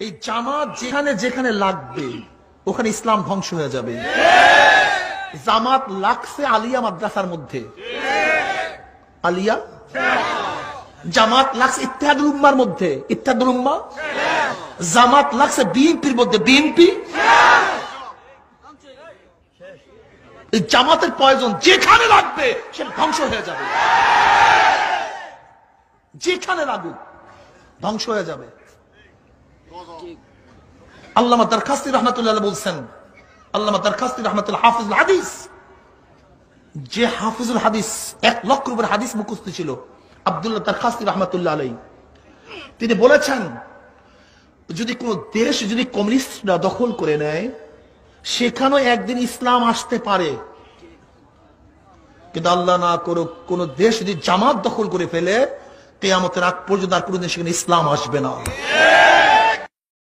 এই জামাত যেখানে যেখানে লাগবে ওখানে ইসলাম ধ্বংস হয়ে যাবে। জামাত লাগছে আলিয়া মাদ্রাসার মধ্যে, আলিয়া। জামাত লাগছে ইত্তেহাদুল উম্মার মধ্যে, ইত্তেহাদুল উম্মাহ। জামাত লাগছে বিএনপির মধ্যে, বিএনপি। এই জামাতের প্রয়োজন যেখানে লাগবে সেটা ধ্বংস হয়ে যাবে, যেখানে লাগুক ধ্বংস হয়ে যাবে। আল্লামা দারখাস্তি রহমাতুল্লাহ বলছেন, আল্লামা দারখাস্তি রহমাতুল্লাহ হাফিজুল হাদিস, যে হাফিজুল হাদিস 1 লক্ষ উপর হাদিস মুখস্থ ছিল, আব্দুল্লাহ দারখাস্তি রহমাতুল্লাহ আলাইহি, তিনি বলেছেন যদি কোন দেশ যদি কমিউনিস্টরা দখল করে নেয় সেখানেও একদিন ইসলাম আসতে পারে, কিন্তু আল্লাহ না করুক কোন দেশ যদি জামাত দখল করে ফেলে কিয়ামতের আগ পর্যন্ত আর কোনদিন সেখানে ইসলাম আসবে না।